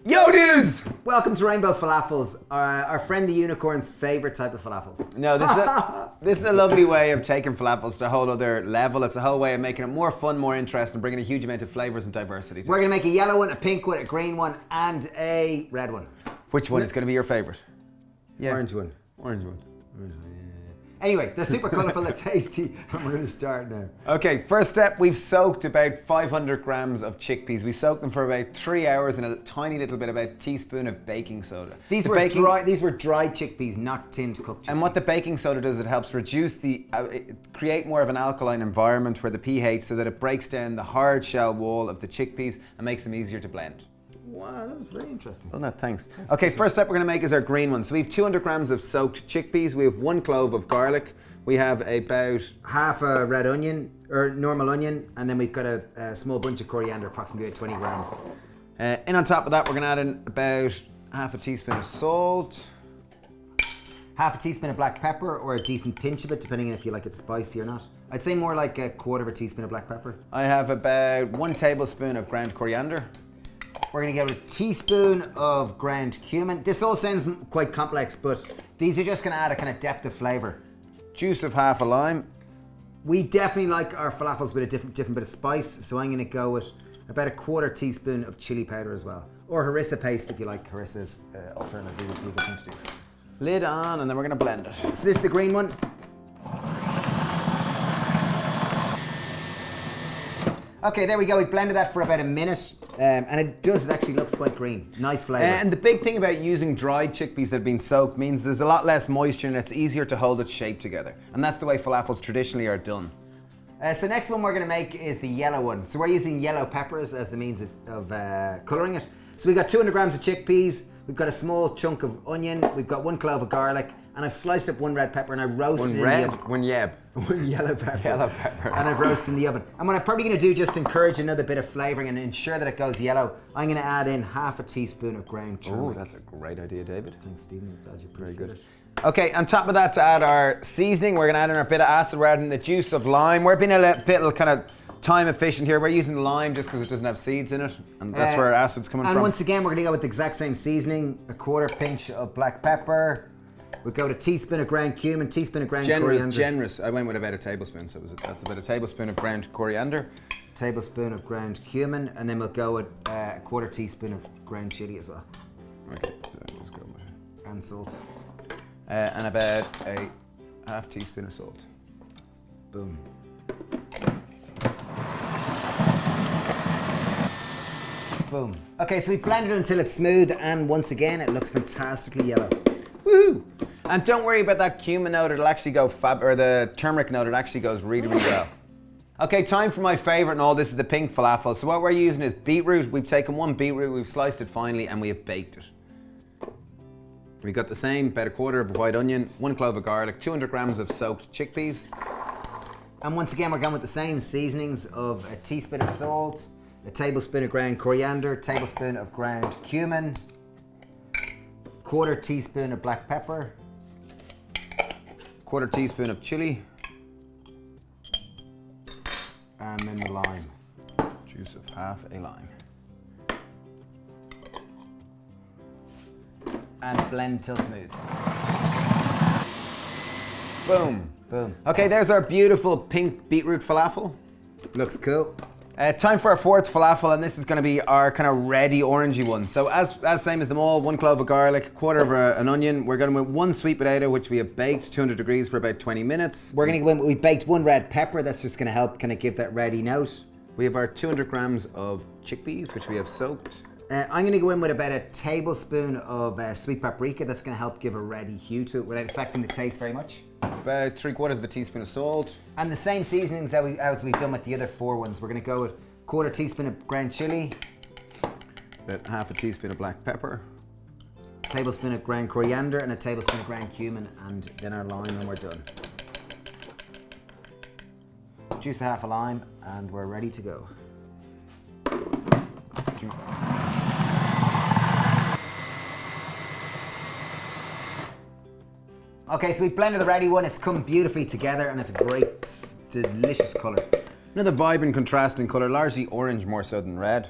Yo dudes! Welcome to Rainbow Falafels, our friend the unicorn's favourite type of falafels. No, this is a lovely way of taking falafels to a whole other level. It's a whole way of making it more fun, more interesting, bringing a huge amount of flavours and diversity to We're it. going to make a yellow one, a pink one, a green one, and a red one. Which one is going to be your favourite? Yeah. Orange one. Orange one. Anyway, they're super colourful, they're tasty, and we're going to start now. Okay, first step, we've soaked about 500 grams of chickpeas. We soaked them for about 3 hours in a tiny little bit, about a teaspoon of baking soda. These were dried chickpeas, not tinned cooked chickpeas. And what the baking soda does, it helps reduce create more of an alkaline environment where the pH, so that it breaks down the hard shell wall of the chickpeas and makes them easier to blend. Wow, that was very interesting. Oh no, thanks. Okay, first step we're going to make is our green one. So we have 200 grams of soaked chickpeas. We have 1 clove of garlic. We have about half a red onion, or normal onion, and then we've got a small bunch of coriander, approximately 20 grams. In on top of that, we're going to add in about half a teaspoon of salt. Half a teaspoon of black pepper, or a decent pinch of it, depending on if you like it spicy or not. I'd say more like a quarter of a teaspoon of black pepper. I have about 1 tablespoon of ground coriander. We're going to get a teaspoon of ground cumin. This all sounds quite complex, but these are just going to add a kind of depth of flavour. Juice of half a lime. We definitely like our falafels with a different bit of spice, so I'm going to go with about a quarter teaspoon of chili powder as well. Or harissa paste if you like. Harissa is alternatively what people think to do. Lid on, and then we're going to blend it. So this is the green one. Okay, there we go. We blended that for about a minute, and it actually looks quite green. Nice flavour. And the big thing about using dried chickpeas that have been soaked means there's a lot less moisture and it's easier to hold its shape together. And that's the way falafels traditionally are done. So next one we're going to make is the yellow one. So we're using yellow peppers as the means of colouring it. So we've got 200 grams of chickpeas, we've got a small chunk of onion, we've got 1 clove of garlic, and I've sliced up 1 red pepper and I roasted it in the oven. 1 yeb. 1 yellow pepper. Yellow pepper. And I've roasted in the oven. And what I'm probably going to do, just to encourage another bit of flavouring and ensure that it goes yellow, I'm going to add in half a teaspoon of ground turmeric. Oh, that's a great idea, David. Thanks, Stephen. Glad you appreciate Very good. it. Okay, on top of that, to add our seasoning, we're going to add in our bit of acid. We're adding the juice of lime. We're being a bit kind of time efficient here. We're using lime just because it doesn't have seeds in it, and that's where our acid's coming from. And once again, we're going to go with the exact same seasoning: a quarter pinch of black pepper. We'll go with a teaspoon of ground cumin, teaspoon of ground coriander. Generous. I went with about a tablespoon, so that's about a tablespoon of ground coriander. Tablespoon of ground cumin, and then we'll go with a quarter teaspoon of ground chili as well. Okay, so let's go with it. And salt. And about a half teaspoon of salt. Boom. Boom. Okay, so we blended it until it's smooth, and once again, it looks fantastically yellow. Woohoo! And don't worry about that cumin note, it'll actually go or the turmeric note, it actually goes really, really well. Okay, time for my favourite and all, this is the pink falafel. So what we're using is beetroot. We've taken 1 beetroot, we've sliced it finely, and we have baked it. We've got the same, about a quarter of a white onion, 1 clove of garlic, 200 grams of soaked chickpeas. And once again, we're going with the same seasonings of a teaspoon of salt, a tablespoon of ground coriander, tablespoon of ground cumin, quarter teaspoon of black pepper, quarter teaspoon of chili, and then the lime. Juice of half a lime. And blend till smooth. Boom. Boom. Okay, there's our beautiful pink beetroot falafel. Looks cool. Time for our 4th falafel, and this is going to be our kind of reddy orangey one. So as same as them all, 1 clove of garlic, quarter of an onion. We're going to with 1 sweet potato, which we have baked 200 degrees for about 20 minutes. We're going to go in, we baked 1 red pepper. That's just going to help kind of give that reddy note. We have our 200 grams of chickpeas, which we have soaked. I'm going to go in with about a tablespoon of sweet paprika. That's going to help give a reddy hue to it without affecting the taste very much. About 3/4 of a teaspoon of salt. And the same seasonings as we've done with the other 4 ones. We're going to go with quarter teaspoon of ground chili, about half a teaspoon of black pepper, tablespoon of ground coriander, and a tablespoon of ground cumin, and then our lime, and we're done. Juice of half a lime, and we're ready to go. Okay, so we've blended the ready one. It's come beautifully together, and it's a great, delicious colour. Another vibrant contrasting colour, largely orange more so than red.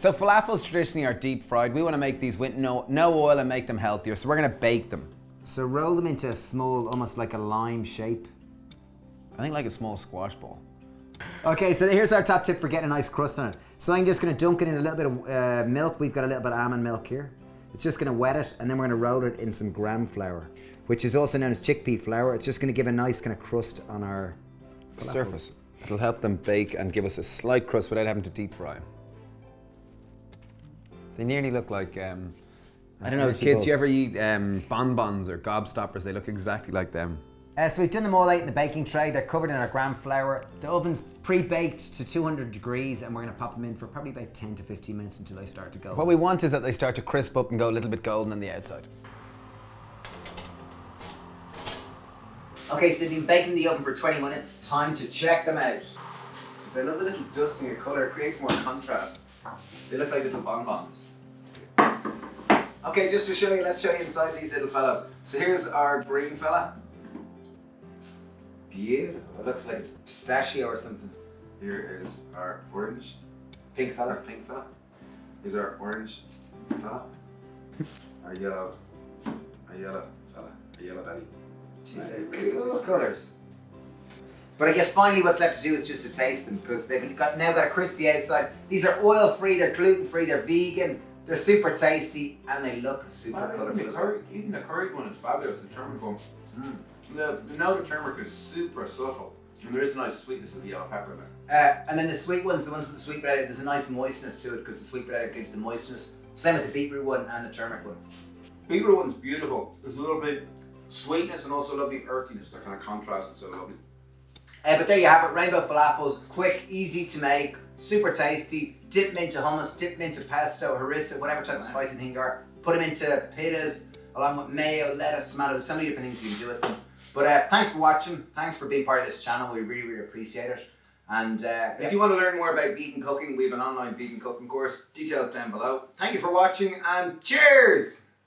So falafels traditionally are deep fried. We want to make these with no oil and make them healthier. So we're going to bake them. So roll them into a small, almost like a lime shape. I think like a small squash ball. Okay, so here's our top tip for getting a nice crust on it. So I'm just going to dunk it in a little bit of milk. We've got a little bit of almond milk here. It's just going to wet it, and then we're going to roll it in some gram flour, which is also known as chickpea flour. It's just going to give a nice kind of crust on our falafels. Surface. It'll help them bake and give us a slight crust without having to deep fry them. They nearly look like, I don't know, as kids, do you ever eat bonbons or gobstoppers? They look exactly like them. So we've done them all out in the baking tray. They're covered in our gram flour. The oven's pre-baked to 200 degrees, and we're going to pop them in for probably about 10 to 15 minutes until they start to go. What we want is that they start to crisp up and go a little bit golden on the outside. Okay, so they've been baking in the oven for 20 minutes. Time to check them out. Because I love the little dusting of colour. It creates more contrast. They look like little bonbons. Okay, just to show you, let's show you inside these little fellas. So here's our green fella. Beautiful. It looks like it's pistachio or something. Here is our orange. Pink fella. Pink fella. Here's our orange fella. Our yellow fella. Our yellow belly. Jeez, they're cool colours. But I guess finally what's left to do is just to taste them, because they've now got a crispy outside. These are oil-free, they're gluten-free, they're vegan, they're super tasty, and they look super colourful. Even the curried one is fabulous, the turmeric one. The note of turmeric is super subtle, and there is a nice sweetness of the yellow pepper in there. And then the sweet ones, the ones with the sweet potato, there's a nice moistness to it, because the sweet potato gives the moistness. Same with the beetroot one and the turmeric one. Beetroot one's beautiful. There's a little bit sweetness and also a lovely earthiness that kind of contrasts it so lovely. But there you have it, rainbow falafels, quick, easy to make, super tasty. Dip them into hummus, dip them into pesto, harissa, whatever type of spicy thing you are. Put them into pitas, along with mayo, lettuce, tomato. There's so many different things you can do with them. But thanks for watching. Thanks for being part of this channel. We really, really appreciate it. And If you want to learn more about vegan cooking, we have an online vegan cooking course. Details down below. Thank you for watching, and cheers!